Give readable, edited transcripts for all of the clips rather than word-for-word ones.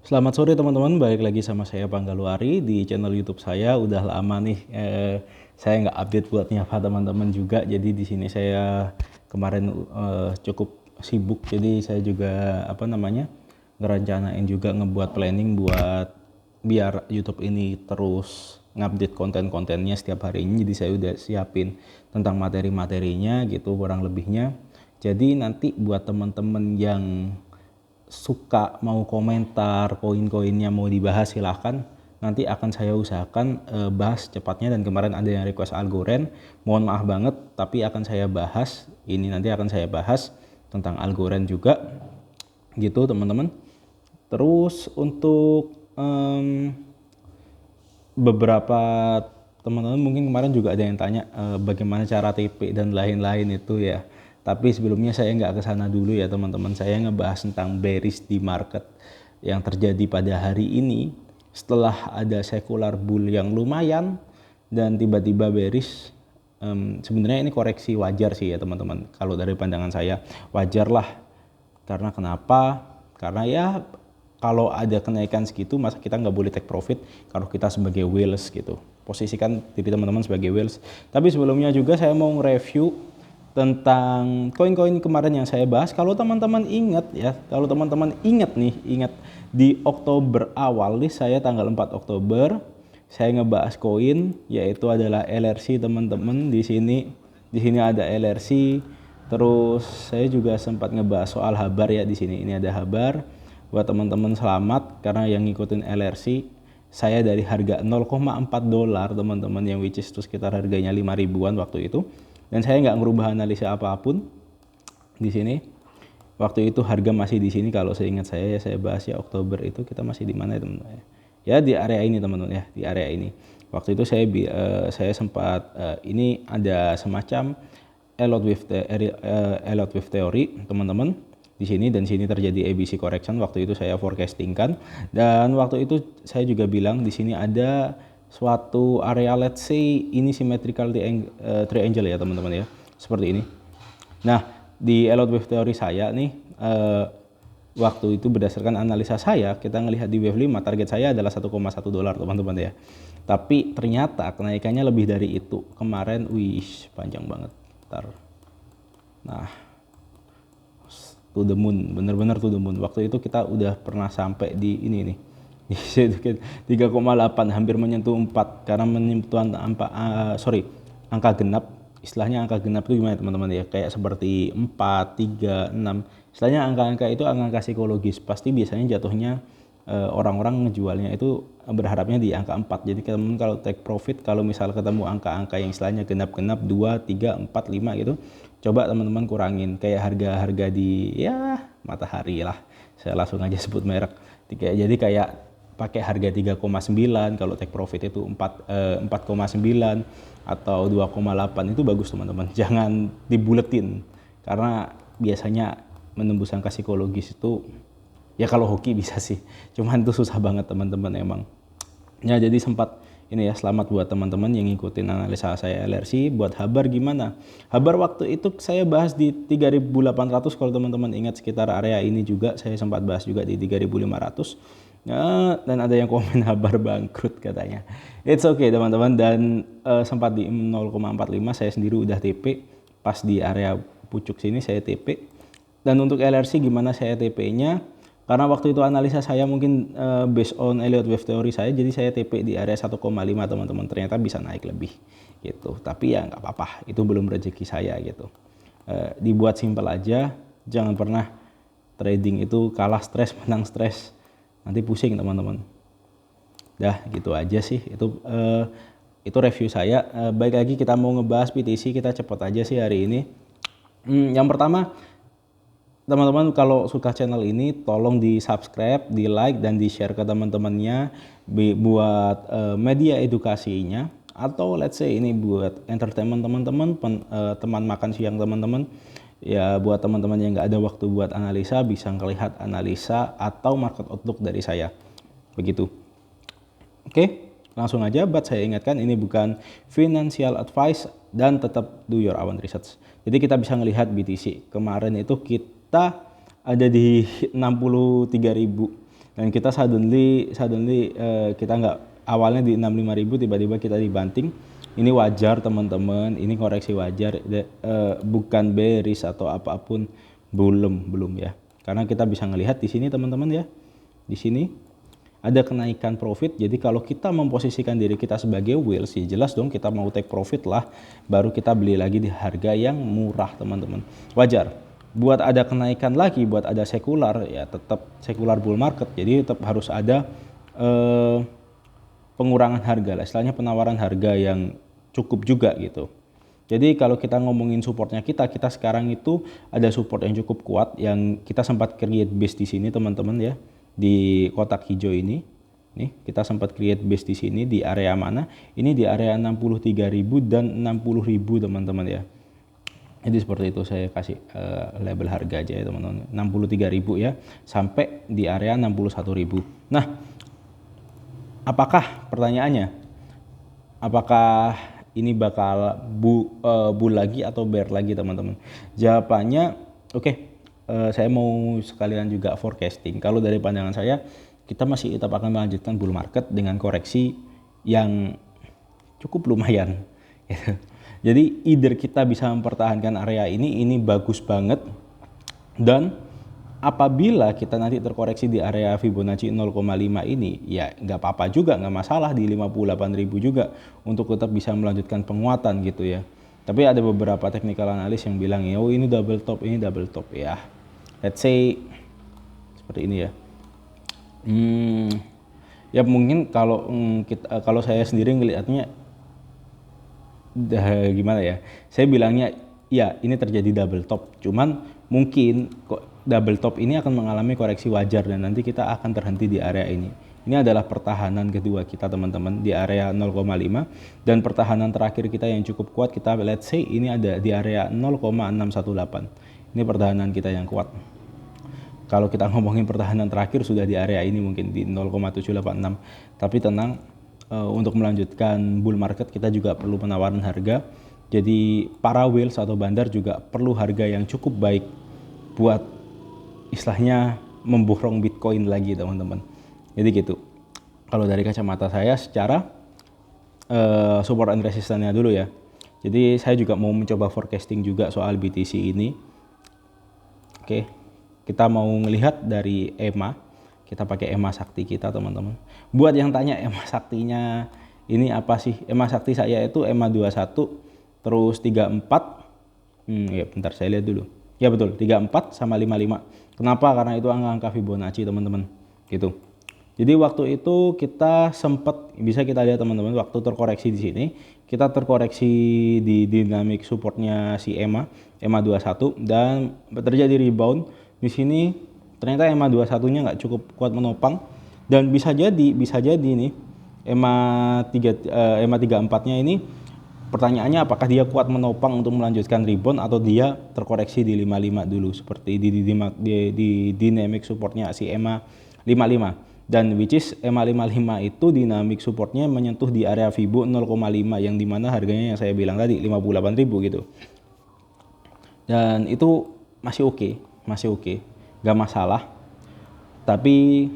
Selamat sore teman-teman, balik lagi sama saya Panggaluari di channel YouTube saya. Udah lama nih saya nggak update buat nyapa teman-teman juga. Jadi di sini saya kemarin cukup sibuk. Jadi saya juga ngerencanain juga ngebuat planning buat biar YouTube ini terus ngupdate konten-kontennya setiap hari ini. Jadi saya udah siapin tentang materi-materinya gitu kurang lebihnya. Jadi nanti buat teman-teman yang suka mau komentar koin-koinnya mau dibahas silahkan, nanti akan saya usahakan bahas cepatnya. Dan kemarin ada yang request Algorand, mohon maaf banget tapi akan saya bahas ini, nanti akan saya bahas tentang Algorand juga gitu teman-teman. Terus untuk beberapa teman-teman mungkin kemarin juga ada yang tanya bagaimana cara TP dan lain-lain itu ya. Tapi sebelumnya saya nggak ke sana dulu ya teman-teman. Saya ngebahas tentang bearish di market yang terjadi pada hari ini setelah ada secular bull yang lumayan dan tiba-tiba bearish. Sebenarnya ini koreksi wajar sih ya teman-teman. Kalau dari pandangan saya wajar lah. Karena kenapa? Karena ya kalau ada kenaikan segitu masa kita nggak boleh take profit kalau kita sebagai whales gitu. Posisikan diri teman-teman sebagai whales. Tapi sebelumnya juga saya mau nge-review tentang koin-koin kemarin yang saya bahas. Kalau teman-teman ingat ya, kalau teman-teman ingat di Oktober awal nih, saya tanggal 4 Oktober saya ngebahas koin yaitu adalah LRC teman-teman. Di sini ada LRC. Terus saya juga sempat ngebahas soal Habar ya di sini. Ini ada Habar. Buat teman-teman selamat karena yang ngikutin LRC, saya dari harga 0,4 dolar teman-teman, yang which is itu sekitar harganya 5 ribuan waktu itu. Dan saya nggak ngerubah analisa apapun di sini. Waktu itu harga masih di sini kalau seingat saya ya, saya bahas ya Oktober itu kita masih di mana ya teman-teman ya. Ya di area ini teman-teman ya, di area ini. Waktu itu saya sempat ini ada semacam Elliott wave theory teman-teman di sini, dan sini terjadi ABC correction. Waktu itu saya forecastingkan, dan waktu itu saya juga bilang di sini ada suatu area, let's say ini symmetrical triangle ya teman-teman ya, seperti ini. Nah di Elliott wave theory saya nih waktu itu berdasarkan analisa saya, kita ngelihat di wave 5 target saya adalah 1,1 dolar teman-teman ya. Tapi ternyata kenaikannya lebih dari itu kemarin. Wih panjang banget. Nah to the moon, bener-bener to the moon. Waktu itu kita udah pernah sampai di ini nih, 3,8, hampir menyentuh 4 karena menyentuh angka genap. Istilahnya angka genap itu gimana teman-teman ya, kayak seperti 4, 3, 6. Istilahnya angka-angka itu angka psikologis, pasti biasanya jatuhnya orang-orang ngejualnya itu berharapnya di angka 4. Jadi teman kalau take profit, kalau misal ketemu angka-angka yang istilahnya genap-genap 2, 3, 4, 5 gitu, coba teman-teman kurangin. Kayak harga-harga di ya Matahari lah, saya langsung aja sebut merek. Jadi kayak pakai harga 3,9, kalau take profit itu 4,9 atau 2,8 itu bagus teman-teman. Jangan dibuletin karena biasanya menembus angka psikologis itu ya kalau hoki bisa sih, cuman itu susah banget teman-teman emang ya. Jadi sempat ini ya, selamat buat teman-teman yang ngikutin analisa saya LRC. Buat Habar gimana? Habar waktu itu saya bahas di 3.800, kalau teman-teman ingat sekitar area ini juga saya sempat bahas juga di 3.500 ya. Dan ada yang komen Habar bangkrut katanya. It's okay teman-teman. Dan sempat di 0,45 saya sendiri udah TP pas di area pucuk sini, saya TP. Dan untuk LRC gimana saya TP-nya? Karena waktu itu analisa saya mungkin based on Elliott wave theory saya, jadi saya TP di area 1,5 teman-teman. Ternyata bisa naik lebih gitu, tapi ya nggak apa-apa, itu belum rezeki saya gitu. Dibuat simpel aja, jangan pernah trading itu kalah stres menang stres, nanti pusing teman-teman. Dah gitu aja sih, itu review saya. Baik lagi kita mau ngebahas BTC, kita cepat aja sih hari ini. Yang pertama, teman-teman kalau suka channel ini tolong di subscribe, di like, dan di share ke teman-temannya buat media edukasinya, atau let's say ini buat entertainment teman-teman, teman makan siang teman-teman ya. Buat teman-teman yang nggak ada waktu buat analisa, bisa ngelihat analisa atau market outlook dari saya begitu. Oke, langsung aja. But saya ingatkan ini bukan financial advice dan tetap do your own research. Jadi kita bisa ngelihat BTC kemarin itu kita ada di 63.000 dan kita suddenly kita nggak, awalnya di 65.000 tiba-tiba kita dibanting. Ini wajar teman-teman, ini koreksi wajar, bukan bearish atau apapun, belum ya. Karena kita bisa ngelihat di sini teman-teman ya, di sini ada kenaikan profit. Jadi kalau kita memposisikan diri kita sebagai whales, ya jelas dong kita mau take profit lah, baru kita beli lagi di harga yang murah teman-teman. Wajar. Buat ada kenaikan lagi, buat ada sekular, ya tetap sekular bull market. Jadi tetap harus ada pengurangan harga lah, istilahnya penawaran harga yang cukup juga gitu. Jadi kalau kita ngomongin supportnya kita sekarang itu ada support yang cukup kuat yang kita sempat create base di sini teman-teman ya, di kotak hijau ini. Nih kita sempat create base di sini di area mana? Ini di area 63.000 dan 60.000 teman-teman ya. Jadi seperti itu, saya kasih label harga aja ya teman-teman, 63.000 ya sampai di area 61.000. Nah, apakah pertanyaannya, apakah ini bakal bull lagi atau bear lagi teman-teman? Jawabannya oke, saya mau sekalian juga forecasting. Kalau dari pandangan saya, kita masih tetap akan melanjutkan bull market dengan koreksi yang cukup lumayan. Jadi either kita bisa mempertahankan area ini bagus banget, dan apabila kita nanti terkoreksi di area Fibonacci 0,5 ini, ya nggak apa-apa juga, nggak masalah di 58.000 juga untuk tetap bisa melanjutkan penguatan gitu ya. Tapi ada beberapa technical analis yang bilang ya, oh ini double top, ini double top ya. Let's say seperti ini ya. Ya mungkin kalau saya sendiri ngelihatnya gimana ya, saya bilangnya ya ini terjadi double top, cuman mungkin kok double top ini akan mengalami koreksi wajar dan nanti kita akan terhenti di area ini. Ini adalah pertahanan kedua kita teman-teman di area 0,5, dan pertahanan terakhir kita yang cukup kuat, kita let's say ini ada di area 0,618. Ini pertahanan kita yang kuat. Kalau kita ngomongin pertahanan terakhir sudah di area ini mungkin di 0,786. Tapi tenang, untuk melanjutkan bull market kita juga perlu penawaran harga. Jadi para whales atau bandar juga perlu harga yang cukup baik buat istilahnya memborong Bitcoin lagi teman-teman. Jadi gitu. Kalau dari kacamata saya secara support and resistance-nya dulu ya. Jadi saya juga mau mencoba forecasting juga soal BTC ini. Oke, kita mau melihat dari EMA. Kita pakai EMA Sakti kita teman-teman. Buat yang tanya EMA Saktinya ini apa sih? EMA Sakti saya itu EMA 21 terus 34. Ya bentar saya lihat dulu. Ya betul, 34 sama 55. Kenapa? Karena itu angka-angka Fibonacci teman-teman. Gitu. Jadi waktu itu kita sempat, bisa kita lihat teman-teman, waktu terkoreksi di sini, kita terkoreksi di dynamic supportnya si EMA 21 dan terjadi rebound di sini. Ternyata EMA 21-nya nggak cukup kuat menopang, dan bisa jadi nih EMA 34-nya ini, pertanyaannya apakah dia kuat menopang untuk melanjutkan rebound atau dia terkoreksi di 55 dulu seperti di dynamic supportnya si EMA 55. Dan which is EMA 55 itu dynamic supportnya menyentuh di area Fibo 0,5 yang dimana harganya yang saya bilang tadi 58.000 gitu. Dan itu masih oke. Gak masalah. Tapi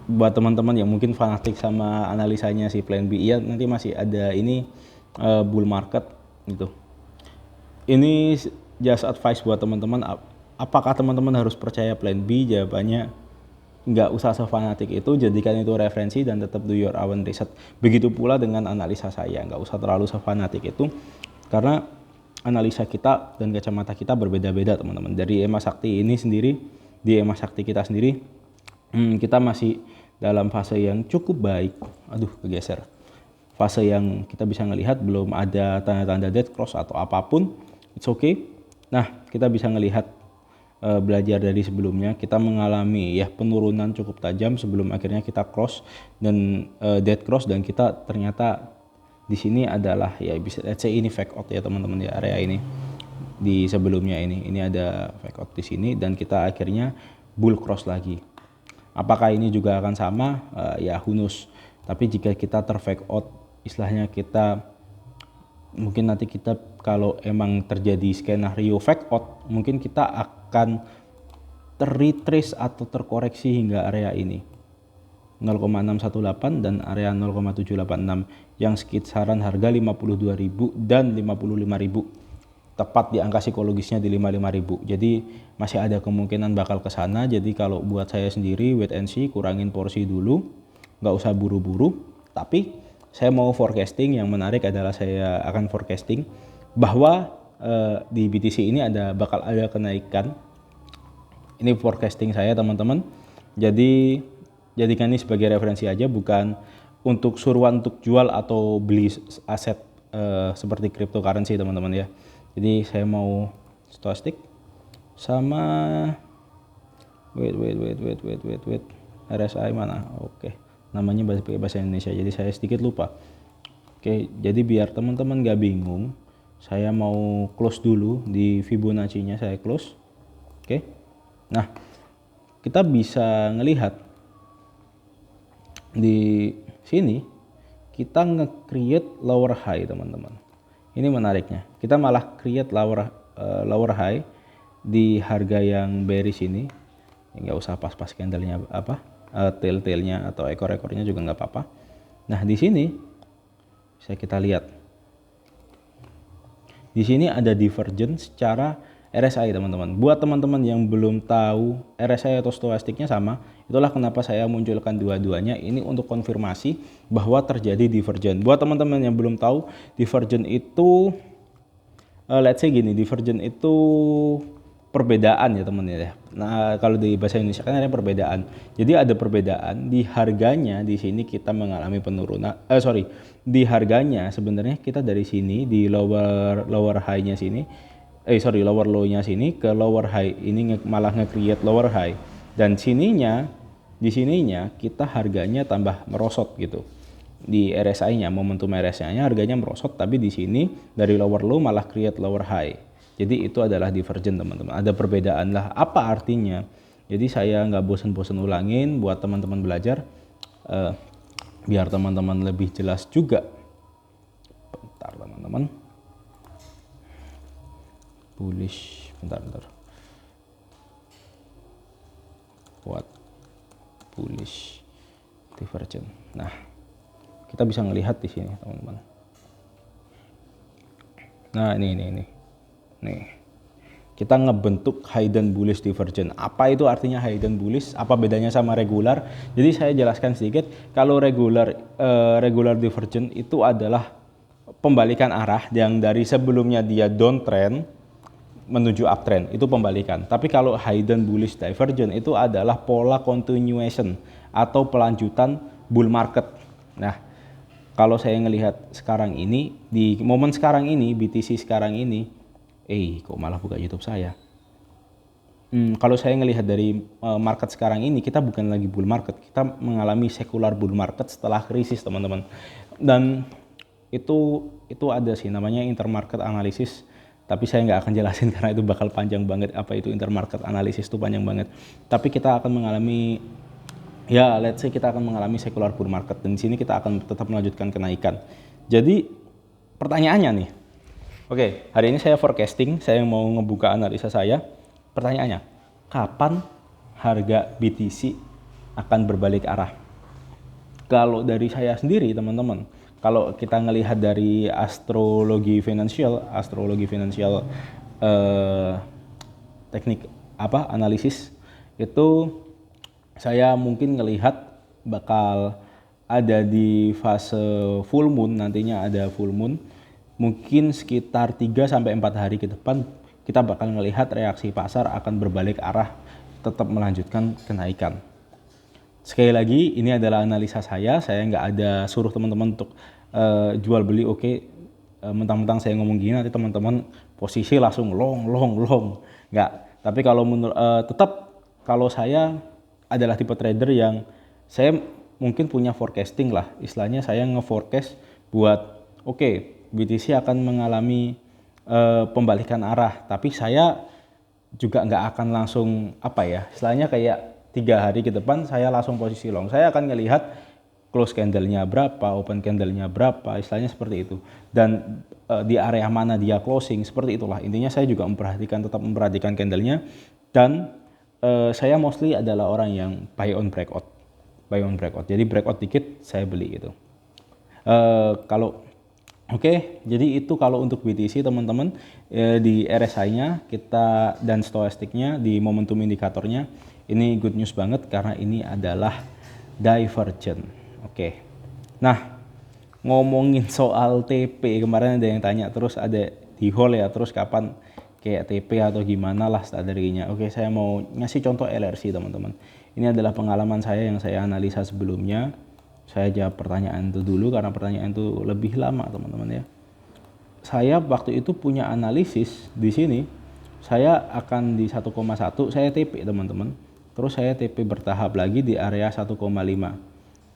buat teman-teman yang mungkin fanatik sama analisanya si Plan B, ya nanti masih ada ini bull market gitu. Ini just advice buat teman-teman. Apakah teman-teman harus percaya Plan B? Jawabannya nggak usah sefanatik itu, jadikan itu referensi dan tetap do your own research. Begitu pula dengan analisa saya, nggak usah terlalu sefanatik itu, karena analisa kita dan kacamata kita berbeda-beda teman-teman. Dari EMA Sakti ini sendiri, di EMA Sakti kita sendiri, kita masih dalam fase yang cukup baik. Aduh, kegeser. Fase yang kita bisa ngelihat belum ada tanda-tanda dead cross atau apapun. It's okay. Nah, kita bisa ngelihat belajar dari sebelumnya, kita mengalami ya penurunan cukup tajam sebelum akhirnya kita cross dan dead cross, dan kita ternyata di sini adalah ya bisa let's say ini fake out ya teman-teman di area ini. Di sebelumnya ini ada fake out di sini dan kita akhirnya bull cross lagi. Apakah ini juga akan sama? Ya who knows. Tapi jika kita terfake out, istilahnya kita mungkin nanti kita kalau emang terjadi skenario fake out, mungkin kita akan terretrace atau terkoreksi hingga area ini 0,618 dan area 0,786 yang sekitaran harga 52.000 dan 55.000, tepat di angka psikologisnya di 55.000. Jadi masih ada kemungkinan bakal ke sana. Jadi kalau buat saya sendiri wait and see, kurangin porsi dulu, nggak usah buru-buru. Tapi saya mau forecasting. Yang menarik adalah saya akan forecasting bahwa di BTC ini bakal ada kenaikan. Ini forecasting saya teman-teman. Jadi jadikan ini sebagai referensi aja, bukan untuk suruhan untuk jual atau beli aset seperti cryptocurrency teman-teman ya. Jadi saya mau stochastic sama wait RSI mana? Oke. Namanya bahasa Indonesia. Jadi saya sedikit lupa. Oke, jadi biar teman-teman gak bingung, saya mau close dulu di Fibonacci-nya, saya close. Oke. Nah, kita bisa ngelihat di sini kita nge-create lower high teman-teman. Ini menariknya, kita malah create lower high di harga yang bearish ini. Nggak usah pas-pas candlenya tail-tailnya atau ekor-ekornya juga nggak apa-apa. Nah di sini bisa kita lihat, di sini ada divergence secara RSI teman-teman. Buat teman-teman yang belum tahu RSI atau stochastiknya sama, itulah kenapa saya munculkan dua-duanya ini untuk konfirmasi bahwa terjadi divergence. Buat teman-teman yang belum tahu, divergence itu let's say gini, divergence itu perbedaan ya teman ya. Nah, kalau di bahasa Indonesia kan ada perbedaan. Jadi ada perbedaan di harganya, di sini kita mengalami penurunan. Di harganya sebenarnya kita dari sini di lower high-nya sini lower low-nya sini ke lower high ini malah nge-create lower high, dan di sininya kita harganya tambah merosot gitu. Di RSI-nya, momentum RSI-nya harganya merosot, tapi di sini dari lower low malah create lower high. Jadi itu adalah divergent teman-teman. Ada perbedaan lah. Apa artinya? Jadi saya nggak bosan-bosan ulangin buat teman-teman belajar, biar teman-teman lebih jelas juga. Bentar teman-teman. Bullish, bentar. What? Bullish divergent. Nah, kita bisa melihat di sini, teman-teman. Nah, ini. Nih. Kita ngebentuk hidden bullish divergent. Apa itu artinya hidden bullish? Apa bedanya sama regular? Jadi saya jelaskan sedikit. Kalau regular divergent itu adalah pembalikan arah yang dari sebelumnya dia downtrend menuju uptrend, itu pembalikan. Tapi kalau hidden bullish divergence itu adalah pola continuation atau pelanjutan bull market. Nah, kalau saya ngelihat sekarang ini, di momen sekarang ini, BTC sekarang ini, kok malah buka YouTube saya. Kalau saya ngelihat dari market sekarang ini, kita bukan lagi bull market, kita mengalami secular bull market setelah krisis teman-teman. Dan itu ada sih namanya intermarket analysis. Tapi saya nggak akan jelasin karena itu bakal panjang banget. Apa itu intermarket analysis, itu panjang banget. Tapi kita akan mengalami, ya let's say kita akan mengalami secular bull market. Dan di sini kita akan tetap melanjutkan kenaikan. Jadi pertanyaannya nih, oke, hari ini saya forecasting, saya mau ngebuka analisa saya. Pertanyaannya, kapan harga BTC akan berbalik arah? Kalau dari saya sendiri teman-teman, kalau kita ngelihat dari astrologi finansial teknik analisis itu, saya mungkin ngelihat bakal ada di fase full moon, nantinya ada full moon, mungkin sekitar 3-4 hari ke depan kita bakal ngelihat reaksi pasar akan berbalik arah, tetap melanjutkan kenaikan. Sekali lagi, ini adalah analisa saya nggak ada suruh teman-teman untuk jual beli. Oke, mentang-mentang saya ngomong gini nanti teman-teman posisi langsung long, nggak. Tapi kalau tetap kalau saya adalah tipe trader yang saya mungkin punya forecasting lah, istilahnya saya nge-forecast buat BTC akan mengalami pembalikan arah, tapi saya juga nggak akan langsung istilahnya kayak 3 hari ke depan saya langsung posisi long. Saya akan ngelihat close candle-nya berapa, open candle-nya berapa, istilahnya seperti itu. Dan di area mana dia closing, seperti itulah. Intinya saya juga tetap memperhatikan candle-nya dan saya mostly adalah orang yang buy on breakout. Jadi breakout dikit saya beli gitu. Kalau Oke, jadi itu kalau untuk BTC teman-teman, di RSI-nya kita dan stochastic-nya di momentum indikatornya ini good news banget karena ini adalah divergent. Oke. Nah, ngomongin soal TP, kemarin ada yang tanya terus ada di hold ya, terus kapan kayak TP atau gimana lah strateginya. Oke, saya mau ngasih contoh LRC teman-teman. Ini adalah pengalaman saya yang saya analisa sebelumnya. Saya jawab pertanyaan itu dulu karena pertanyaan itu lebih lama teman-teman ya. Saya waktu itu punya analisis di sini. Saya akan di 1,1 saya TP teman-teman. Terus saya TP bertahap lagi di area 1,5.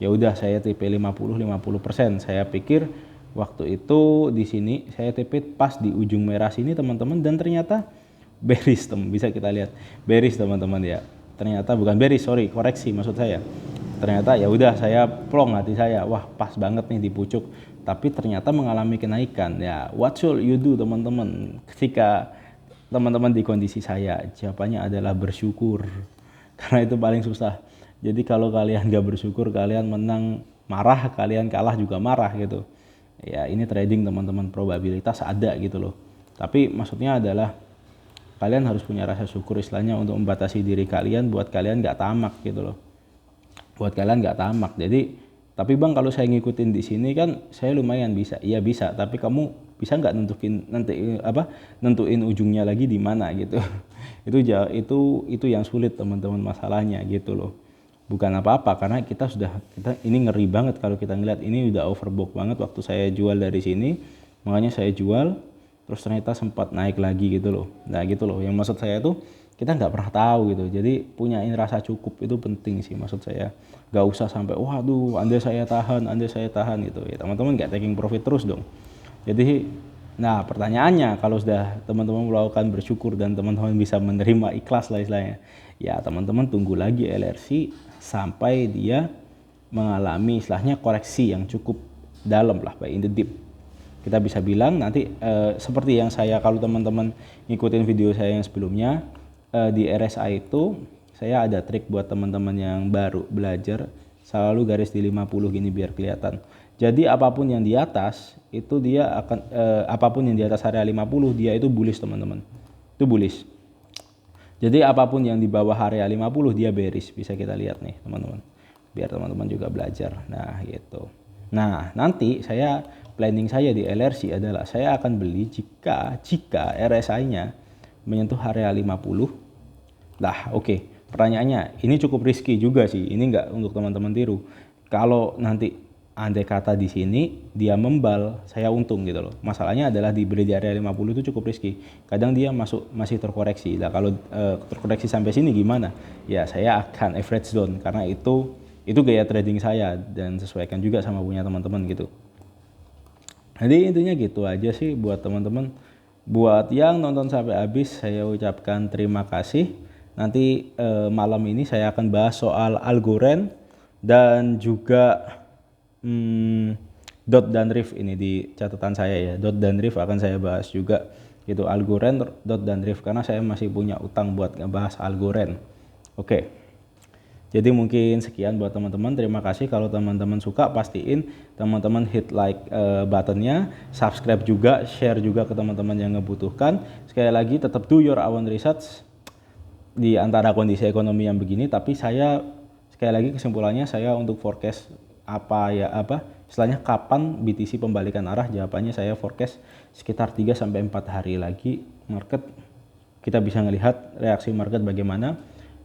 Ya udah saya TP 50%. Saya pikir waktu itu di sini saya TP pas di ujung merah sini teman-teman dan ternyata bearish bisa kita lihat. Bearish teman-teman ya. Ternyata bukan bearish, sorry, koreksi maksud saya. Ternyata ya udah saya plong hati saya, wah pas banget nih di pucuk, tapi ternyata mengalami kenaikan. Ya what should you do teman-teman ketika teman-teman di kondisi saya? Jawabannya adalah bersyukur karena itu paling susah. Jadi kalau kalian gak bersyukur, kalian menang marah, kalian kalah juga marah gitu ya. Ini trading teman-teman, probabilitas ada gitu loh, tapi maksudnya adalah kalian harus punya rasa syukur istilahnya untuk membatasi diri kalian buat kalian gak tamak gitu loh. Jadi tapi bang kalau saya ngikutin di sini kan saya lumayan bisa. Iya bisa, tapi kamu bisa nggak nentuin ujungnya lagi di mana gitu. itu yang sulit teman-teman masalahnya gitu loh. Bukan apa-apa karena kita ini ngeri banget kalau kita ngeliat ini udah overbought banget waktu saya jual dari sini. Makanya saya jual terus ternyata sempat naik lagi gitu loh. Nah gitu loh. Yang maksud saya tuh kita nggak pernah tahu gitu, jadi punyain rasa cukup itu penting sih maksud saya. Nggak usah sampai waduh andai saya tahan gitu ya teman-teman, nggak taking profit terus dong. Jadi nah pertanyaannya kalau sudah teman-teman melakukan bersyukur dan teman-teman bisa menerima ikhlas lah istilahnya, ya teman-teman tunggu lagi LRC sampai dia mengalami istilahnya koreksi yang cukup dalam lah, buy in the dip. Kita bisa bilang nanti seperti yang saya, kalau teman-teman ngikutin video saya yang sebelumnya, di RSI itu saya ada trik buat teman-teman yang baru belajar, selalu garis di 50 gini biar kelihatan. Jadi apapun yang di atas itu dia akan apapun yang di atas area 50 dia itu bullish teman-teman. Itu bullish. Jadi apapun yang di bawah area 50 dia bearish, bisa kita lihat nih teman-teman. Biar teman-teman juga belajar. Nah, gitu. Nah, nanti planning saya di LRC adalah saya akan beli jika RSI-nya menyentuh area 50. Lah, oke. Pertanyaannya, ini cukup risky juga sih. Ini nggak untuk teman-teman tiru. Kalau nanti andai kata di sini dia membal, saya untung gitu loh. Masalahnya adalah dibeli di area 50 itu cukup risky. Kadang dia masih terkoreksi. Nah, kalau terkoreksi sampai sini gimana? Ya, saya akan average down karena itu gaya trading saya dan sesuaikan juga sama punya teman-teman gitu. Jadi intinya gitu aja sih buat teman-teman. Buat yang nonton sampai habis saya ucapkan terima kasih. Nanti malam ini saya akan bahas soal Algorand dan juga Dot dan Riff, ini di catatan saya ya. Dot dan Riff akan saya bahas juga gitu, Algorand, Dot dan Riff, karena saya masih punya utang buat ngebahas Algorand. Oke. Jadi mungkin sekian buat teman-teman. Terima kasih. Kalau teman-teman suka pastiin teman-teman hit like buttonnya, subscribe juga, share juga ke teman-teman yang ngebutuhkan. Sekali lagi tetap do your own research di antara kondisi ekonomi yang begini, tapi saya sekali lagi kesimpulannya saya untuk forecast istilahnya kapan BTC pembalikan arah, jawabannya saya forecast sekitar 3 sampai 4 hari lagi market kita bisa melihat reaksi market bagaimana,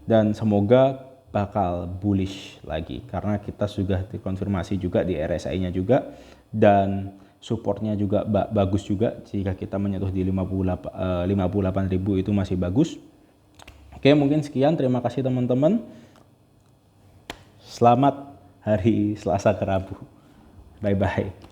dan semoga bakal bullish lagi karena kita sudah dikonfirmasi juga di RSI-nya juga dan supportnya juga bagus juga. Jika kita menyentuh di 58.000 itu masih bagus. Oke, mungkin sekian. Terima kasih teman-teman. Selamat hari Selasa ke Rabu. Bye-bye.